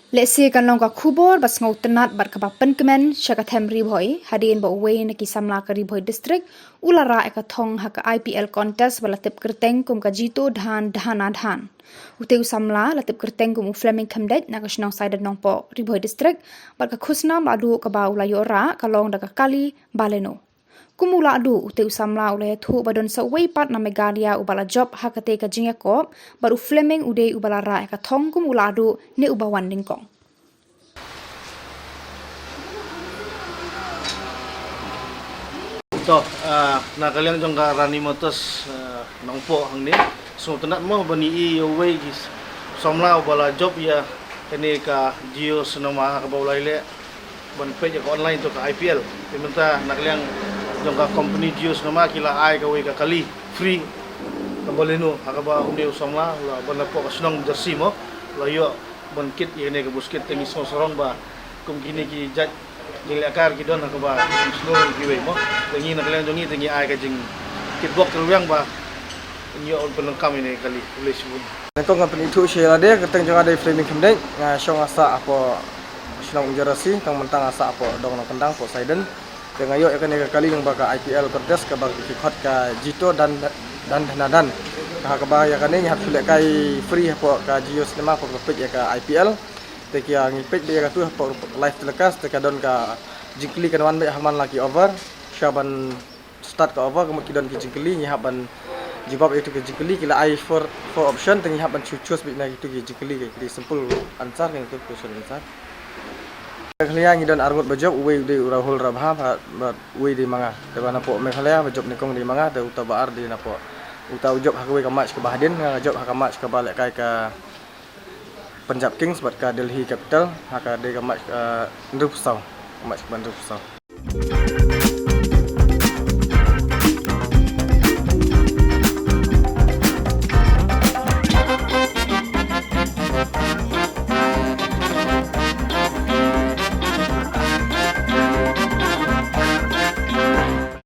Lesi kan long ka khubor bas ngau tenat bar ka pen kemen syaka temri boy hadin ba we na ki samla ka riboy district ulara eka thong ha ka IPL contest bala tip kerteng kum ka jito dhan dhana dhan uteu samla la tip kerteng kum fleming khamdet na ka snong side nong po riboy district bar ka khusna ba du ka ba ula yora ka long da ka kali baleno kumula adu uteu samla ule thu badon sa we pat na megalia ubala job hakate ka jinga ko baru fleming ude ubala ra ka thong kumula adu ne ubawan dingkong to na kalian jong ka Rani Motors nongpo hang ni so tenat mo bani i we gis somla ubala job ya kene ka Jio Sonoma ka baulai le ban page ka online to ka IPL timinta na kalian jong ka company Jio Sonoma kila ai ka we ka kali free ka boleno hakaba unde somla la ban po ka snong jersey mo la yo ban kit yene ka busket tengi so sorong ba kum kini ki jaj jing akar ki don hakaba slow giwe mo tengi na kalian jongi tengi ai ka jing kit bok keluang ba nyo on pelengkam ini kali boleh sebut Nengkong ngapain itu saya ada keteng jangan ada framing kemdek ngashong asa apa senang jerasi tang mentang asa apa dong nang kendang po Saiden dengan yo akan kali yang baka IPL kerdas ke baka kikot ka Jito dan Dhanadan ka kabaya kan ni hat fulek kai free apa ka Jio Cinema apa page ya ka IPL teki yang page dia ka tu apa live telecast teka don ka jingkli kan wan haman lagi over syaban start ka over kemudian ki jingkli nyaban jawab itu ke jikeli kila I for option tengi haban choose bit na itu ke jikeli ke simple answer yang itu question answer Meghalaya ngidon arngot bajok uwe de urahul rabha ba uwe de manga de bana po Meghalaya bajok nikong de manga de uta baar de napo uta ujok hakwe ka match ke Bahadin ngajok haka match ke balik kai ka Punjab Kings bat ka Delhi Capital haka de ka match Ndrupsau match ke Ndrupsau